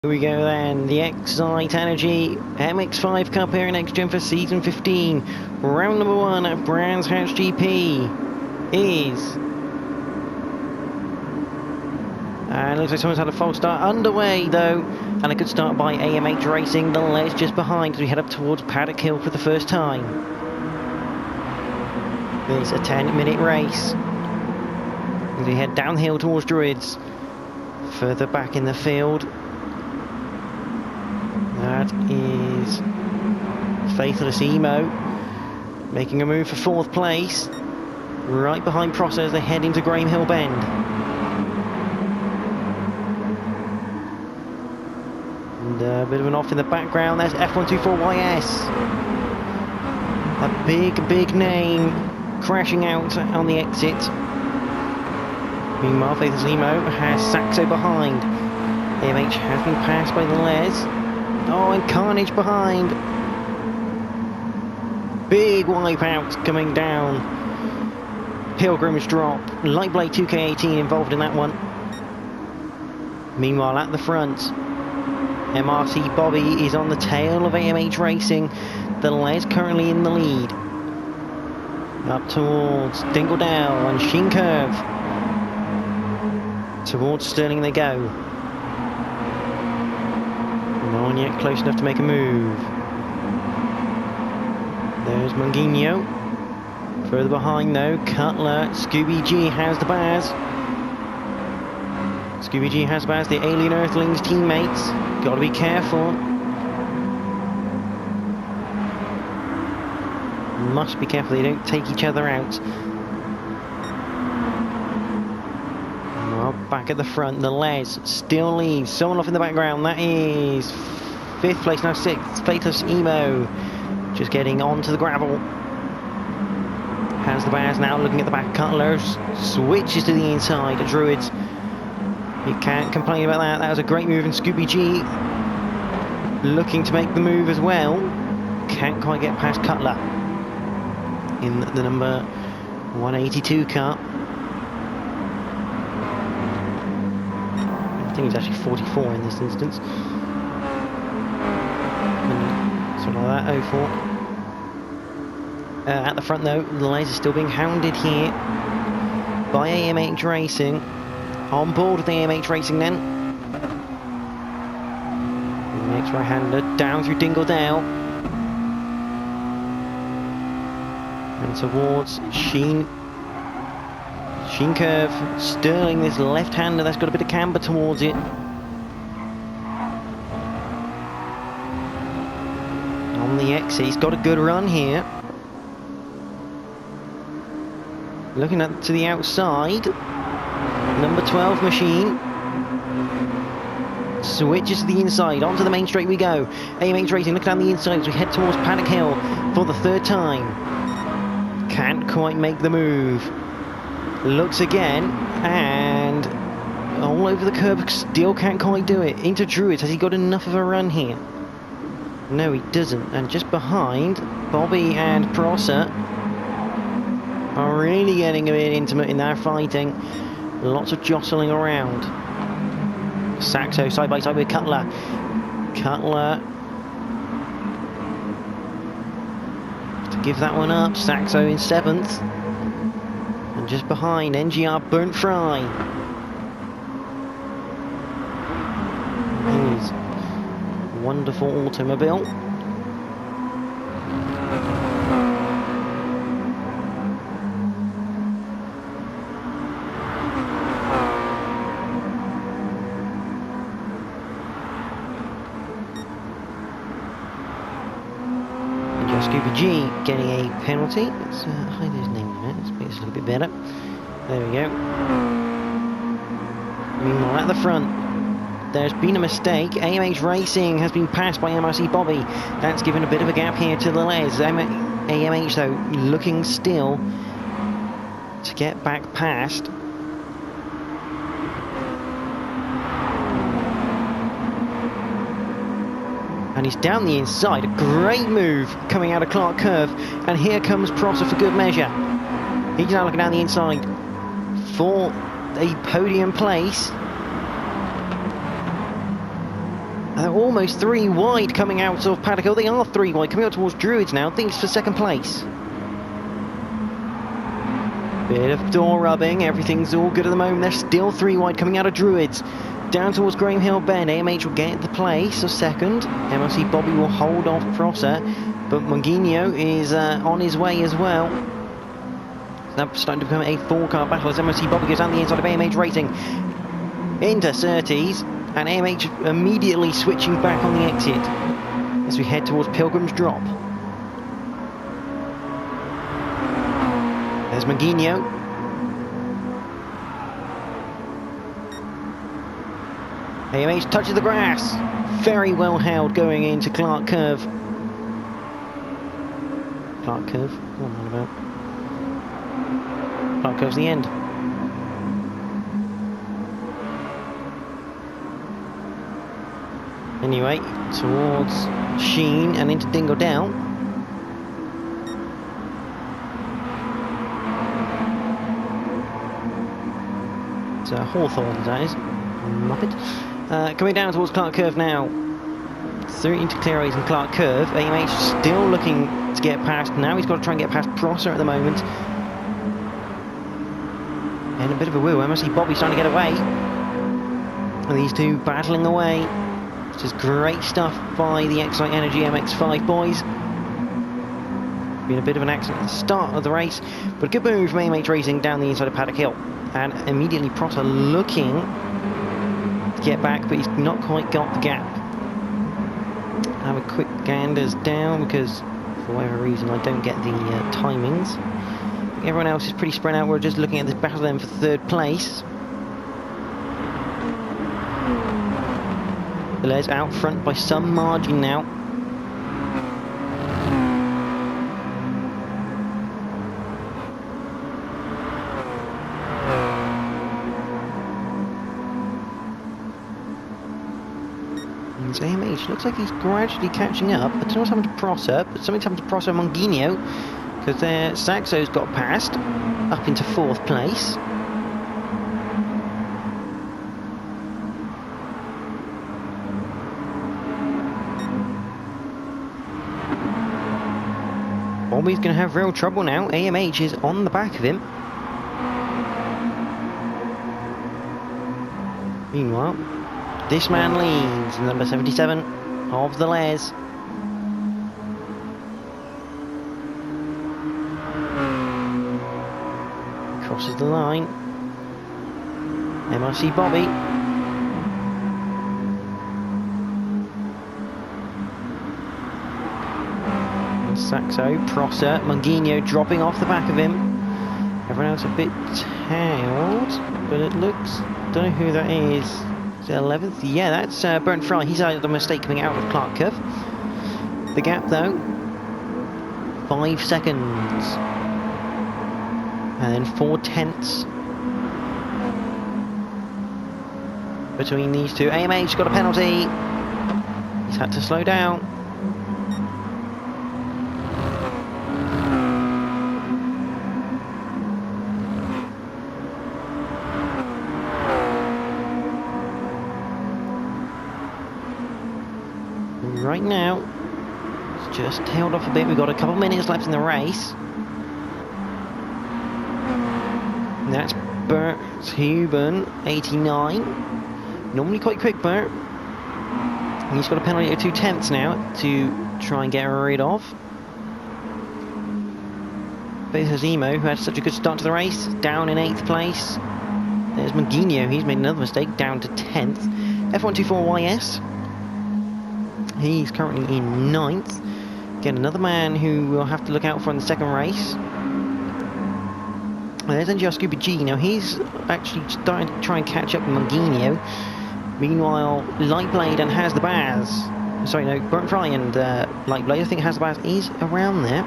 Here we go then, the XITE Energy MX-5 Cup here in NXTGEN for Season 15. Round number 1 at Brands Hatch GP is... And looks like someone's had a false start underway though, and a good start by AMH Racing. The ledge just behind as we head up towards Paddock Hill for the first time. It's a 10-minute race as we head downhill towards Druids. Further back in the field, that is Faithless Emo making a move for 4th place. Right behind Prosser as they head into Graham Hill Bend. And a bit of an off in the background, there's F124YS. A big name crashing out on the exit. Meanwhile, Faithless Emo has Saxo behind. AMH has been passed by the Les. Oh, and Carnage behind. Big wipeout coming down. Pilgrim's Drop. Lightblade 2K18 involved in that one. Meanwhile, at the front, MRC Bobby is on the tail of AMH Racing. The Les currently in the lead. Up towards Dingledale and Sheen Curve. Towards Sterling they go. No one yet close enough to make a move. There's Mungino. Further behind though, Cutler. Scooby G has the Baz. Scooby G has Baz, the Alien Earthlings teammates. Gotta be careful. Must be careful they don't take each other out. Back at the front, the Les still leaves. Someone off in the background, that is 5th place, now 6th, Faithless Emo. Just getting onto the gravel. Has the Baz now looking at the back. Cutler switches to the inside at Druids. You can't complain about that. That was a great move, and Scooby G looking to make the move as well. Can't quite get past Cutler in the number 182 car. I think he's actually 44 in this instance. Something like that, 04. At the front though, the Les is still being hounded here by AMH Racing. On board with AMH Racing then. The next right-hander down through Dingledale. And towards Sheen Curve. Sterling, this left-hander, that's got a bit of camber towards it. On the exit, he's got a good run here. Looking at to the outside, number 12 machine. Switches to the inside, onto the main straight we go. AMH Racing looking down the inside as we head towards Paddock Hill for the 3rd time. Can't quite make the move. Looks again, and all over the curb, still can't quite do it. Into Druids, has he got enough of a run here? No, he doesn't. And just behind, Bobby and Prosser are really getting a bit intimate in their fighting. Lots of jostling around. Saxo side by side with Cutler. Cutler to give that one up. Saxo in 7th. And just behind, NGR Burnt Fry. His wonderful automobile. Scooby G getting a penalty. Let's hide his name a minute. Let's make this a little bit better. There we go. Meanwhile, at the front, there's been a mistake. AMH Racing has been passed by MRC Bobby. That's given a bit of a gap here to the Les. AMH, though, looking still to get back past. And he's down the inside. A great move coming out of Clark Curve. And here comes Prosser for good measure. He's now looking down the inside for a podium place. They're almost 3 wide coming out of Paddock Hill. They are 3 wide coming out towards Druids now. Thinks for second place. Bit of door rubbing. Everything's all good at the moment. They're still 3 wide coming out of Druids. Down towards Graham Hill Bend. AMH will get the place of second. MLC Bobby will hold off Prosser. But Monguinho is on his way as well. That's starting to become a 4-car battle as MLC Bobby goes down the inside of AMH Racing into Surtees. And AMH immediately switching back on the exit as we head towards Pilgrim's Drop. There's Monguinho. AMH touches the grass. Very well held going into Clark Curve. Clark Curve? What am I about? Clark Curve's the end. Anyway, towards Sheen and into Dingle Dell. It's Hawthorne, that is. Muppet. Coming down towards Clark Curve now. Through into Clearaways and Clark Curve. AMH still looking to get past. Now he's got to try and get past Prosser at the moment. And a bit of a woo. MSC Bobby's trying to get away. And these two battling away. Which is great stuff by the XITE Energy MX-5 boys. Been a bit of an accident at the start of the race, but a good move from AMH Racing down the inside of Paddock Hill. And immediately Prosser looking to get back, but he's not quite got the gap. Have a quick ganders down because for whatever reason I don't get the timings. Everyone else is pretty spread out. We're just looking at this battle then for 3rd place. Les out front by some margin now. And AMH looks like he's gradually catching up. I don't know what's happened to Prosser, but something's happened to Prosser and Monguinho because Saxo's got past up into 4th place. Bobby's going to have real trouble now. AMH is on the back of him. Meanwhile, this man leads, number 77 of the Les. Crosses the line. MRC Bobby. Saxo, Prosser, Monguinho dropping off the back of him. Everyone else a bit tailed, but it looks, don't know who that is. Is it 11th? Yeah, that's Bernd Fry. He's had a mistake coming out of Clark Curve. The gap though, 5 seconds. And then 4 tenths between these two. AMH's got a penalty. He's had to slow down. Right now, it's just tailed off a bit. We've got a couple minutes left in the race. And that's Bert Huben, 89. Normally quite quick, Bert. And he's got a penalty of 2 tenths now to try and get rid of. This is Emo, who had such a good start to the race, down in 8th place. There's Monguinho, he's made another mistake, down to 10th. F124YS. He's currently in 9th. Again, another man who we'll have to look out for in the second race. There's NGR Scuba G. Now he's actually starting to try and catch up with Monguinho. Meanwhile, Lightblade and Has the Baz. Sorry, no, Burnt Fry and Lightblade, I think Has the Baz is around there.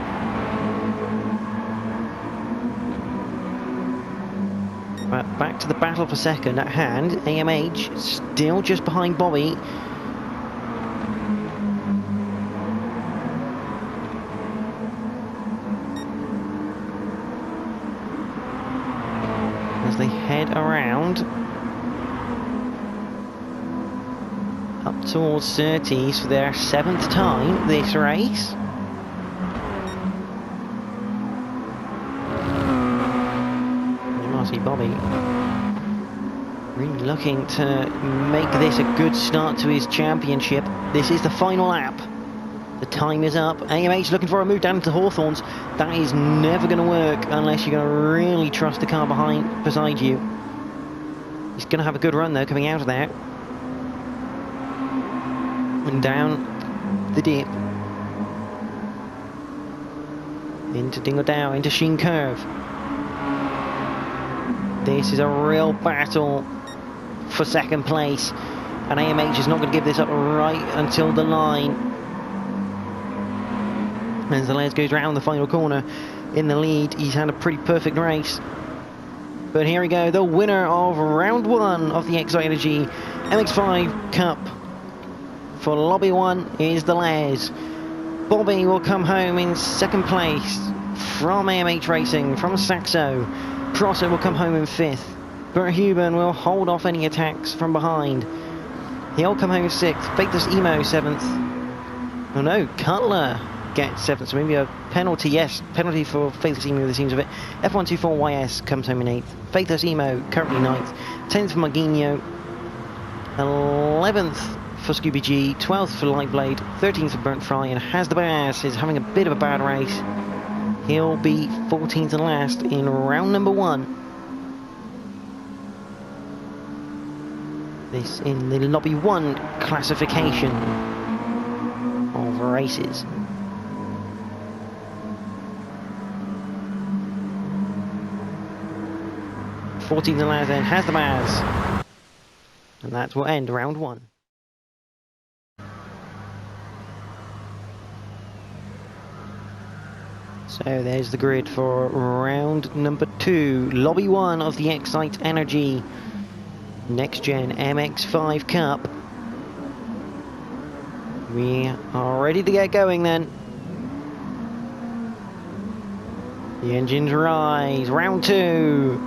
But back to the battle for second at hand. AMH still just behind Bobby. As they head around up towards 30s for their 7th time this race. Marty Bobby really looking to make this a good start to his championship. This is the final lap. The time is up. AMH looking for a move down into Hawthorns. That is never going to work unless you're going to really trust the car beside you. He's going to have a good run though coming out of there. And down the dip. Into Dingledow, into Sheen Curve. This is a real battle for second place. And AMH is not going to give this up right until the line. As the Les goes round the final corner in the lead. He's had a pretty perfect race. But here we go, the winner of round 1 of the XITE Energy MX-5 Cup for Lobby 1 is the Les. Bobby will come home in 2nd place from AMH Racing, from Saxo. Prosser will come home in 5th. Bert Huben will hold off any attacks from behind. He'll come home in 6th. Faithless Emo 7th. Oh no, Cutler gets 7th, so maybe a penalty. Yes, penalty for Faithless Emo, the seems of it. F124YS comes home in 8th. Faithless Emo currently 9th. 10th for Marguinho. 11th for Scooby G. 12th for Lightblade. 13th for Burnt Fry. And Has the Bass is having a bit of a bad race. He'll be 14th and last in round number 1. This in the Lobby 1 classification of races. And last then Has the Bass. And that will end round 1. So there's the grid for round number 2. Lobby 1 of the XITE Energy NXTGEN MX-5 Cup. We are ready to get going then. The engines rise. Round 2.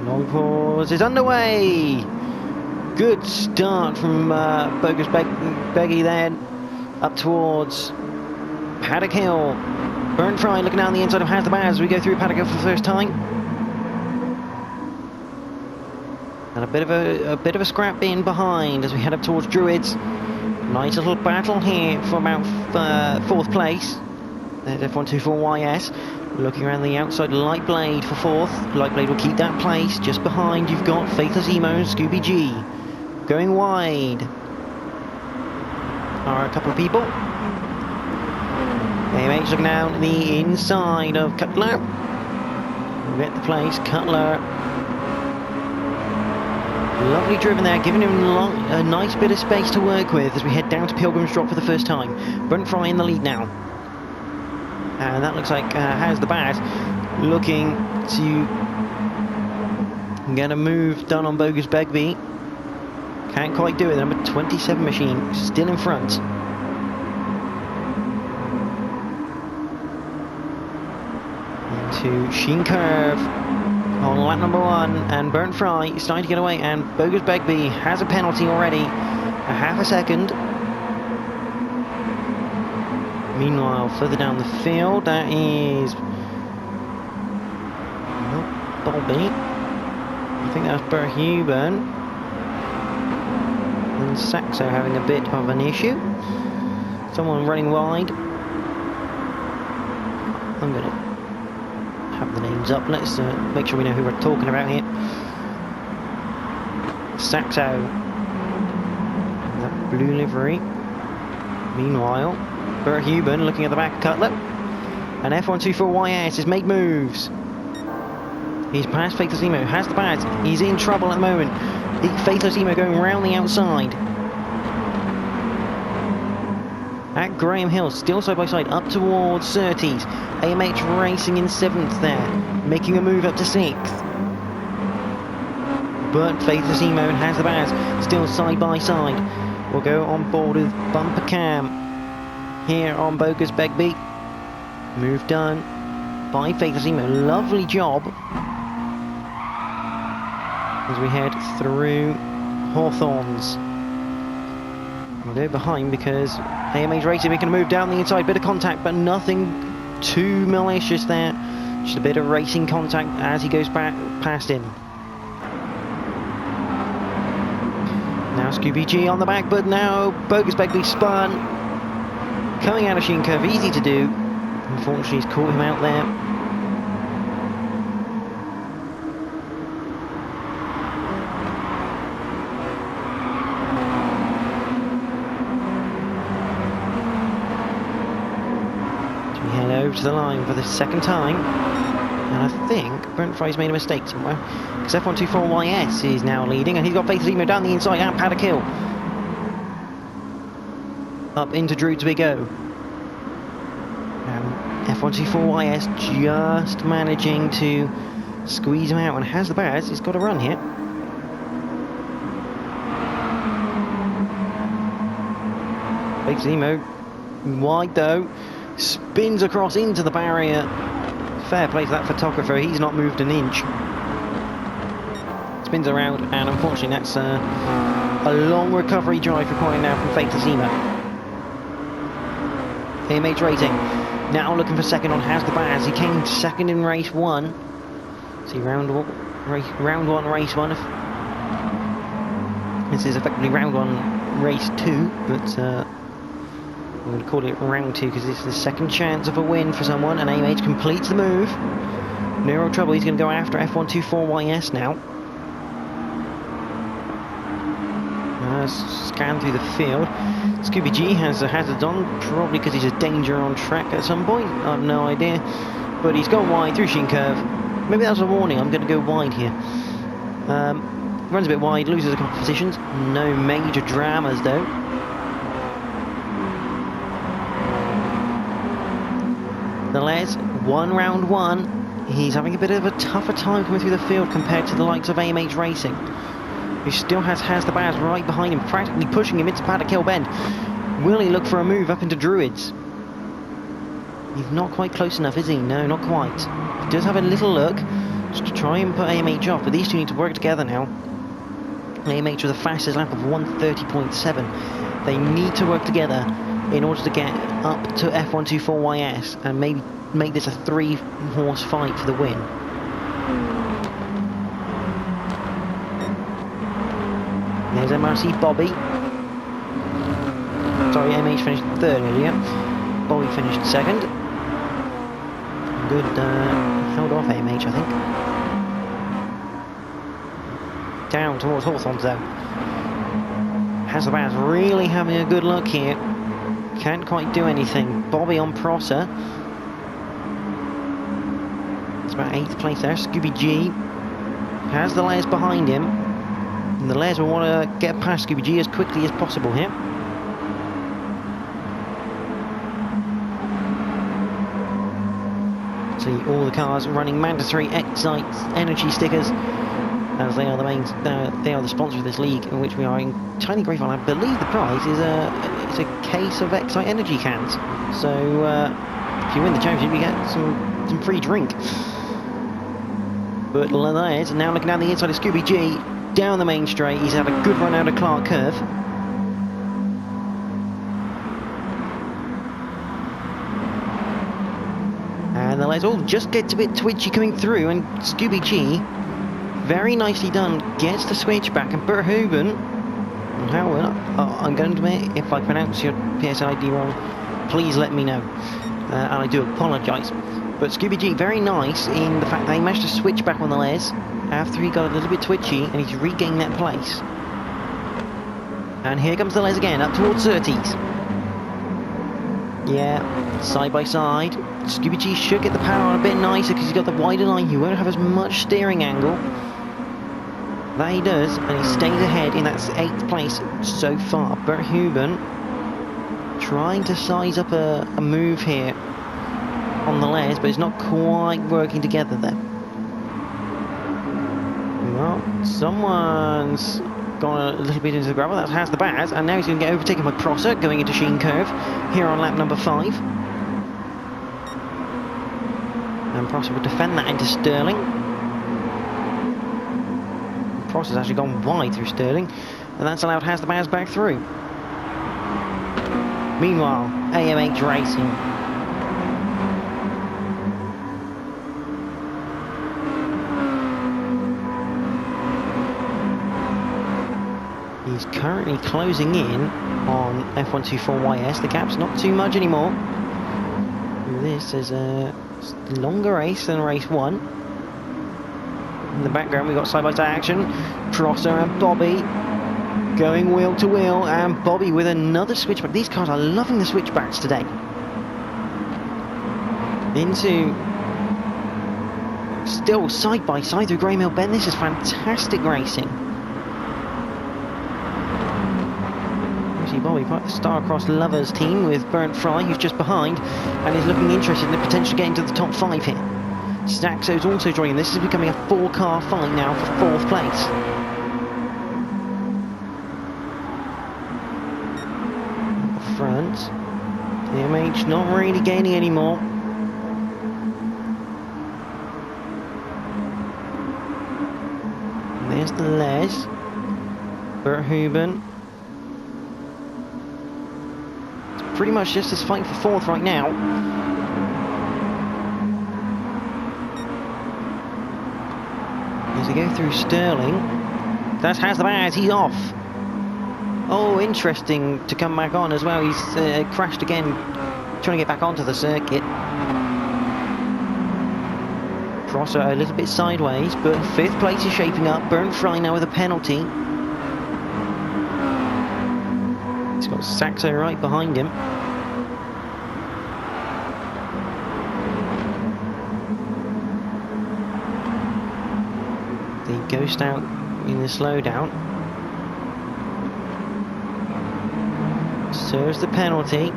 Long pause is underway. Good start from Bogus Beggy then, up towards Paddock Hill. Burnt Fry looking down the inside of Has the Bass as we go through Paddock Hill for the first time. And a bit of a scrap in behind as we head up towards Druids. Nice little battle here for about 4th place. There's F124YS. Looking around the outside, Lightblade for 4th. Lightblade will keep that place. Just behind, you've got Faithless Emo and Scooby G. Going wide are a couple of people. AMH looking down the inside of Cutler. We'll get the place. Cutler. Lovely driven there, giving him a nice bit of space to work with as we head down to Pilgrim's Drop for the first time. Burnt Fry in the lead now. And that looks like Has the Bass looking to get a move done on Bogus Begbie. Can't quite do it. The number 27 machine still in front. Into Sheen Curve on lap number 1, and Burnt Fry starting to get away, and Bogus Begbie has a penalty already. A half a second. Meanwhile, further down the field, that is Bobby. I think that was Bert Huben. And Saxo having a bit of an issue. Someone running wide. I'm going to have the names up. Let's make sure we know who we're talking about here. Saxo. That blue livery. Meanwhile, Bert Huben looking at the back of Cutler. And F124YS has made moves. He's past Faithless Emo. Has the Bass. He's in trouble at the moment. Faithless Emo going around the outside. At Graham Hill, still side by side, up towards 30s. AMH racing in 7th there, making a move up to 6th. But Faithless Emo and Has the Bass still side by side. We'll go on board with Bumper Cam here on Bogus Begbie. Move done by Faithless Emo. Lovely job as we head through Hawthorns. We'll go behind because AMH Racing making a move down the inside, bit of contact, but nothing too malicious there. Just a bit of racing contact as he goes back past him. Now Scooby G on the back, but now Bogus Begley spun. Coming out of Sheen Curve, easy to do. Unfortunately, he's caught him out there. So we head over to the line for the second time. And I think Brent Fry's made a mistake somewhere. Because F124YS is now leading, and he's got Faith Zemo down the inside at Paddock Hill. Up into Druids we go. F124YS just managing to squeeze him out and has the Baz. He's got a run here. Faith Zemo wide though. Spins across into the barrier. Fair play to that photographer, he's not moved an inch. Spins around, and unfortunately that's a long recovery drive required now from Faith Zemo. AMH Racing now looking for second on Has the Baz. He came second in race 1. See, round 1, race 1. This is effectively round 1, race 2, but I'm going to call it round 2 because this is the second chance of a win for someone, and AMH completes the move. No real trouble, he's going to go after F124YS now. Scan through the field. Scooby G has the hazards on, probably because he's a danger on track at some point. I have no idea. But he's gone wide through Sheen Curve. Maybe that was a warning, I'm going to go wide here. Runs a bit wide, loses a couple of positions. No major dramas though. The Les, round 1. He's having a bit of a tougher time coming through the field compared to the likes of AMH Racing, who still has the Baz right behind him, practically pushing him into Paddock Hill Bend. Will he look for a move up into Druids? He's not quite close enough, is he? No, not quite. He does have a little look, just to try and put AMH off, but these two need to work together now. AMH with the fastest lap of 1:30.7. They need to work together in order to get up to F124YS and maybe make this a 3-horse fight for the win. There's MRC Bobby. Sorry, MH finished third earlier. Bobby finished second. Good, held off AMH, I think. Down towards Hawthorns though. Has the Baz really having a good look here. Can't quite do anything. Bobby on Prosser. It's about 8th place there. Scooby G has the Les behind him. And the Les will want to get past Scooby G as quickly as possible here. See all the cars running mandatory XITE energy stickers, as they are the main, they are the sponsor of this league, in which we are entirely grateful. I believe the prize is a case of XITE energy cans. So if you win the championship, you get some free drink. But Les now looking down the inside of Scooby G. Down the main straight, he's had a good run out of Clark Curve. And the Les all just gets a bit twitchy coming through, and Scooby G, very nicely done, gets the switch back, and Verhoeven, I'm going to admit, if I pronounce your PSID wrong, please let me know, and I do apologise. But Scooby G, very nice in the fact that he managed to switch back on the Les after he got a little bit twitchy, and he's regained that place. And here comes the Les again, up towards 30s. Yeah, side by side. Scooby G should get the power on a bit nicer because he's got the wider line. He won't have as much steering angle. That he does, and he stays ahead in that 8th place so far. Verhoeven trying to size up a move here on the Les, but it's not quite working together there. Well, someone's gone a little bit into the gravel. That has the Baz, and now he's going to get overtaken by Prosser going into Sheen Curve here on lap number 5. And Prosser will defend that into Sterling. Prost has actually gone wide through Sterling, and that's allowed Has the Baz back through. Meanwhile, AMH Racing. He's currently closing in on F124YS. The gap's not too much anymore. This is a longer race than race 1. In the background we've got side-by-side action. Prosser and Bobby going wheel to wheel, and Bobby with another switchback. These cars are loving the switchbacks today. Into still side-by-side through Graham Hill Bend. This is fantastic racing. Bobby, part of the Starcross Lovers team with Bernd Fry, who's just behind and is looking interested in potentially getting to the top 5 here. Saxo's also joining. This is becoming a 4-car fight now for 4th place. At the front, the MH not really gaining anymore. And there's the Les, Bert Huben. Pretty much just as fighting for 4th right now. As we go through Sterling, that Has the Baz, he's off. Oh, interesting to come back on as well. He's crashed again, trying to get back onto the circuit. Prosser a little bit sideways, but 5th place is shaping up. Bernd Fry now with a penalty. He's got Saxo right behind him. The ghost out in the slowdown. Serves the penalty.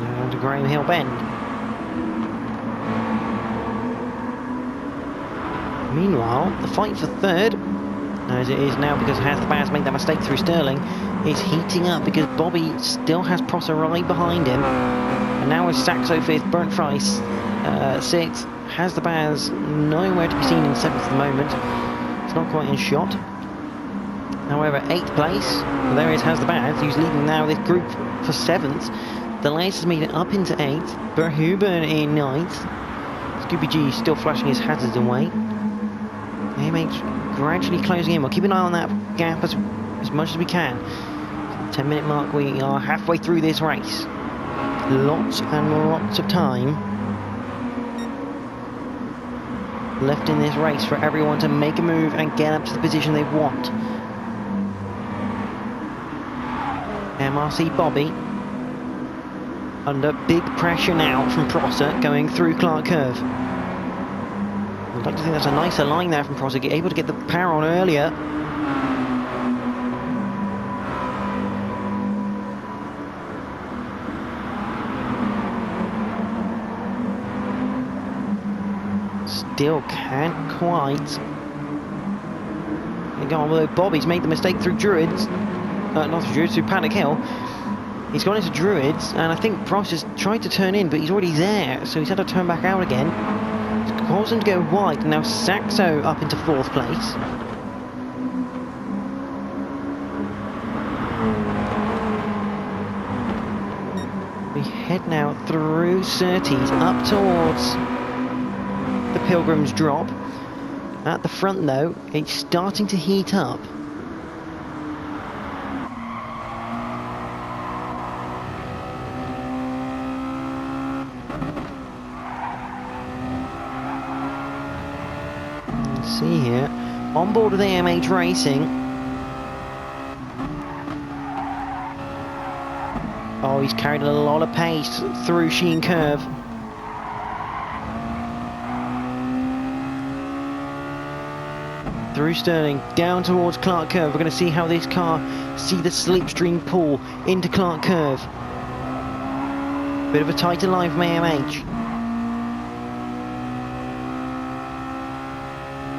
Now to Graham Hill Bend. Meanwhile, the fight for 3rd, as it is now because Has the Baz made that mistake through Sterling, is heating up because Bobby still has Prosser right behind him. And now with Saxo 5th, Bernd Fry 6th, Has the Baz nowhere to be seen in 7th at the moment. It's not quite in shot. However, 8th place, well, there is Has the Baz, who's leading now this group for 7th. The Les has made it up into 8th, Berhuben in 9th. Scooby G still flashing his hazards away. AMH gradually closing in. We'll keep an eye on that gap as much as we can. 10-minute mark, we are halfway through this race. Lots and lots of time left in this race for everyone to make a move and get up to the position they want. MRC Bobby under big pressure now from Prosser going through Clark Curve. I'd like to think that's a nicer line there from Prosser, able to get the power on earlier. Still can't quite go on, although Bobby's made the mistake through Druids. Not through Druids, through Paddock Hill. He's gone into Druids, and I think Prosser's tried to turn in, but he's already there, so he's had to turn back out again. It's caused him to go wide, and now Saxo up into 4th place. We head now through Surtees up towards the Pilgrim's Drop. At the front though, it's starting to heat up. Let's see here, on board with AMH Racing. Oh, he's carried a lot of pace through Sheen Curve. Through Sterling, down towards Clark Curve. We're going to see how this car see the slipstream pull into Clark Curve. Bit of a tighter line from AMH.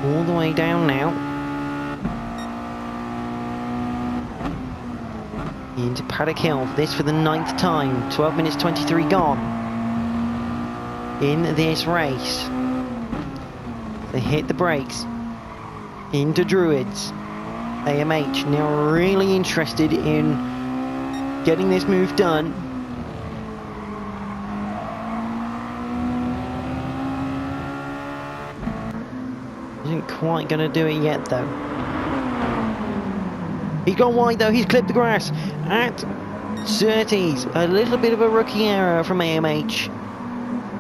All the way down now. Into Paddock Hill. This for the 9th time. 12 minutes 23 gone in this race. They hit the brakes. Into Druids. AMH now really interested in getting this move done. Isn't quite going to do it yet though. He's gone wide though, he's clipped the grass at Surtees. A little bit of a rookie error from AMH.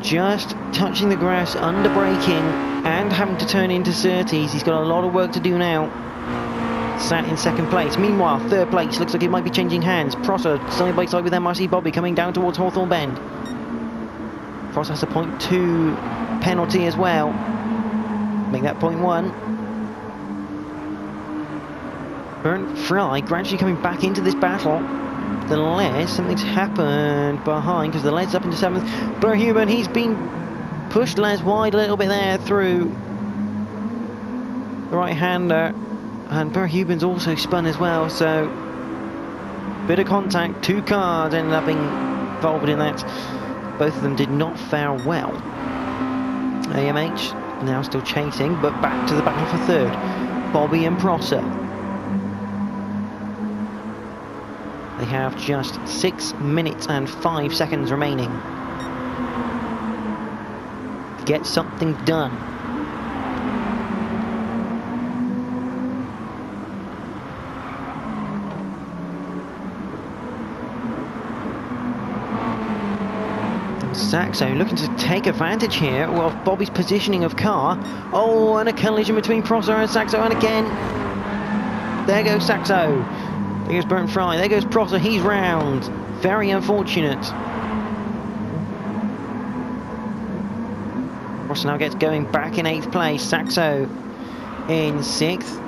Just touching the grass, under braking, and having to turn into Surtees. He's got a lot of work to do now. Sat in second place. Meanwhile, third place looks like it might be changing hands. Prosser side by side with MRC Bobby coming down towards Hawthorne Bend. Prosser has a 0.2 penalty as well. Make that 0.1. Burnt Fry gradually coming back into this battle. The Les, something's happened behind because the Led's up into 7th. Verhuben, he's been pushed Les wide a little bit there through the right-hander. And Verhuben's also spun as well, so bit of contact. 2 cars ended up being involved in that. Both of them did not fare well. AMH now still chasing, but back to the battle for 3rd. Bobby and Prosser. They have just 6 minutes and 5 seconds remaining to get something done. Saxo looking to take advantage here of Bobby's positioning of car. Oh, and a collision between Prosser and Saxo, and again, there goes Saxo. There goes Burnt Fry, there goes Prosser, he's round. Very unfortunate. Prosser now gets going back in 8th place. Saxo in 6th.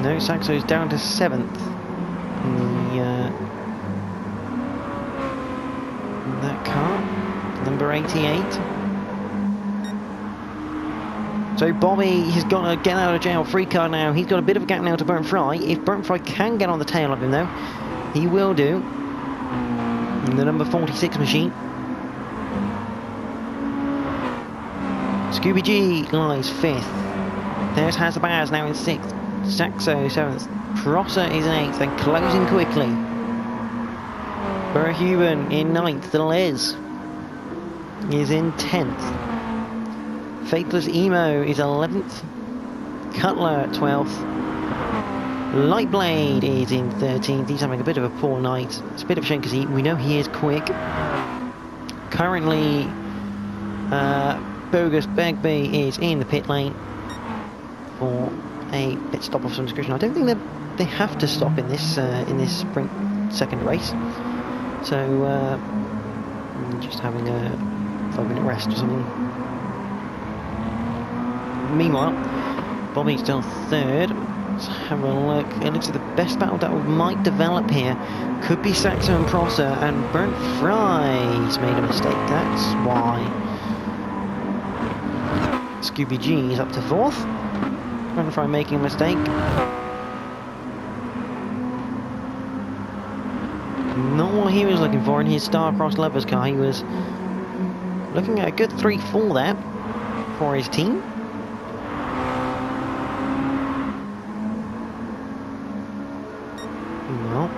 No, Saxo's down to 7th. That car, number 88. So Bobby has got a get out of jail free card now. He's got a bit of a gap now to Burnt Fry. If Burnt Fry can get on the tail of him though, he will do. In the number 46 machine. Scooby G lies 5th. There's Hazabaz now in 6th. Saxo 7th. Prosser is in 8th and closing quickly. Verhuben in 9th. The Les is in 10th. Faithless Emo is 11th. Cutler 12th. Lightblade is in 13th. He's having a bit of a poor night. It's a bit of a shame because we know he is quick. Currently, Bogus Begbie is in the pit lane for a pit stop of some description. I don't think they have to stop in this sprint second race. So, just having a 5-minute rest or something. Meanwhile, Bobby's still 3rd. Let's have a look. It looks like the best battle that might develop here could be Saxo and Prosser, and Burnt Fry's made a mistake. That's why Scooby G is up to 4th. Burnt Fry making a mistake. Not what he was looking for in his star-crossed lovers car. He was looking at a good 3-4 there for his team. Well,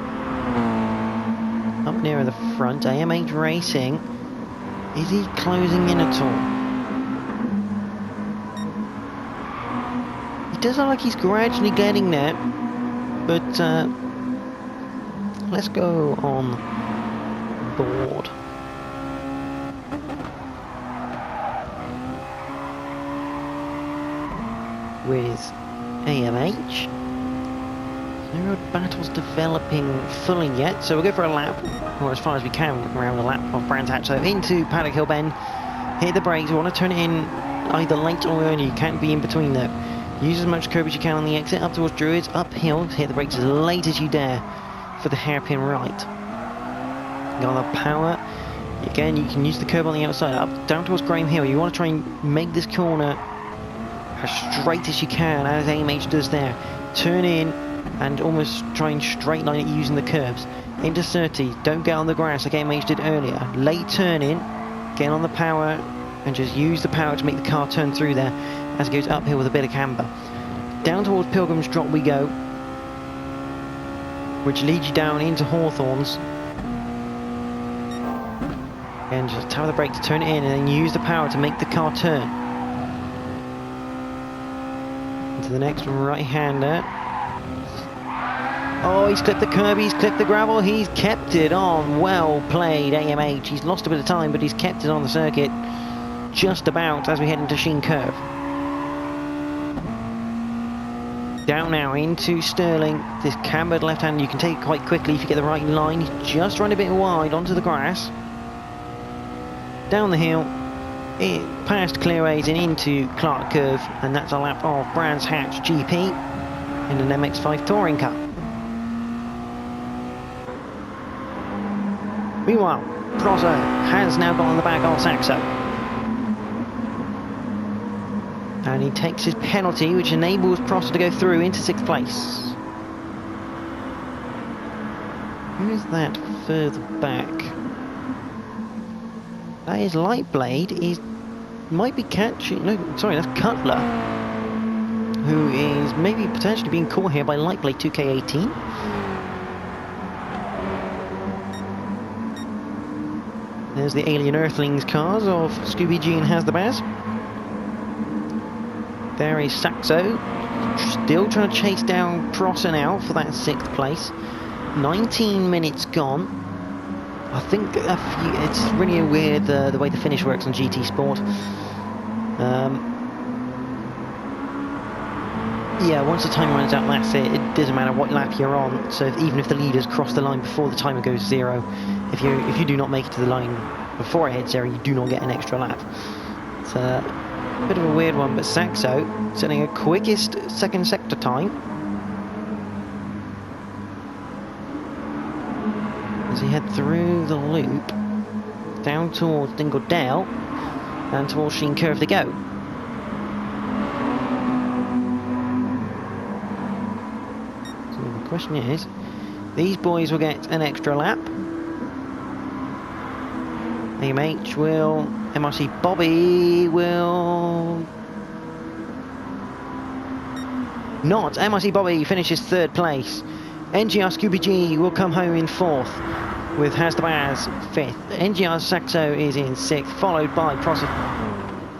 up near the front, AMH Racing. Is he closing in at all? He does look like he's gradually getting there, but let's go on board. With AMH. No real battles developing fully yet, so we'll go for a lap, or as far as we can around the lap of Brands Hatch. So into Paddock Hill Bend, hit the brakes. We want to turn it in either late or early. You can't be in between there. Use as much curb as you can on the exit up towards Druids, uphill, hit the brakes as late as you dare for the hairpin right. Got the power. Again, you can use the curb on the outside, up down towards Graham Hill. You want to try and make this corner as straight as you can, as AMH does there. Turn in and almost try and straight line it using the curbs. Into Surtees, don't get on the grass like AMH did earlier. Late turn in, get on the power and just use the power to make the car turn through there as it goes uphill with a bit of camber. Down towards Pilgrim's Drop we go, which leads you down into Hawthorns. And just tap the brake to turn it in, and then use the power to make the car turn. Into the next right-hander. Oh, he's clipped the curb, he's clipped the gravel, he's kept it on. Well played, AMH. He's lost a bit of time, but he's kept it on the circuit just about as we head into Sheen Curve. Down now into Stirling. This cambered left hand, you can take it quite quickly if you get the right line. He's just run a bit wide onto the grass. Down the hill, past Clearways and into Clark Curve, and that's a lap of Brands Hatch GP in an MX-5 Touring Car. Meanwhile, Prosser has now got on the back of Saxo. And he takes his penalty, which enables Prosser to go through into 6th place. Who is that further back? That is Lightblade. He might be catching... No, sorry, that's Cutler, who is maybe potentially being caught here by Lightblade 2K18. There's the Alien Earthlings cars of Scooby G and Has the Baz. There is Saxo, still trying to chase down Prosser now for that 6th place. 19 minutes gone. I think it's really weird the way the finish works on GT Sport. Yeah, once the time runs out, that's it. It doesn't matter what lap you're on. So even if the leaders cross the line before the timer goes 0, if you do not make it to the line before it hits 0, you do not get an extra lap. It's a bit of a weird one, but Saxo setting a quickest second sector time as he head through the loop down towards Dingledale and towards Sheen Curve to go. So the question is, these boys will get an extra lap. AMH will, MRC Bobby will not. MRC Bobby finishes 3rd place. NGR Scooby G will come home in 4th with Has the Baz 5th. NGR Saxo is in 6th, followed by Prosser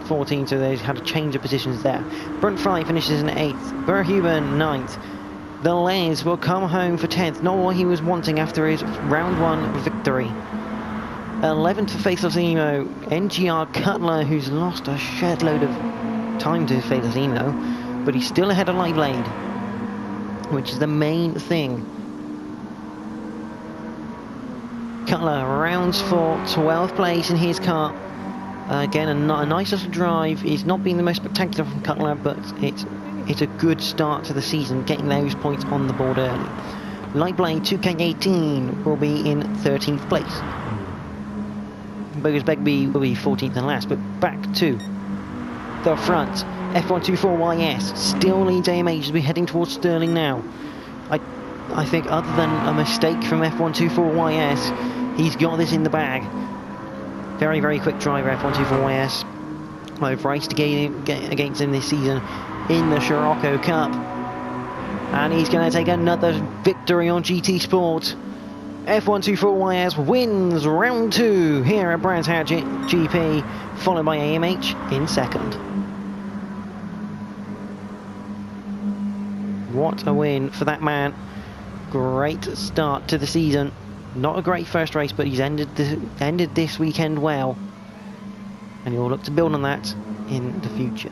14, so they've had a change of positions there. Brunt Fry finishes in 8th, Verhuben 9th. The Les will come home for 10th, not what he was wanting after his round 1 victory. 11th for Faithless Emo, NGR Cutler, who's lost a shed load of time to Faithless Emo, but he's still ahead of Lightblade, which is the main thing. Cutler rounds for 12th place in his car. Again, a nice little drive. It's not been the most spectacular from Cutler, but it's a good start to the season, getting those points on the board early. Lightblade 2K18 will be in 13th place. Bogus Begbie will be 14th and last, but back to the front. F124YS still leads AMH as we're heading towards Stirling now. I think other than a mistake from F124YS, he's got this in the bag. Very, very quick driver, F124YS. I've raced against him this season in the Scirocco Cup. And he's going to take another victory on GT Sport. F124YS wins round 2 here at Brands Hatch GP, followed by AMH in 2nd. What a win for that man. Great start to the season. Not a great first race, but he's ended this weekend well. And he'll look to build on that in the future.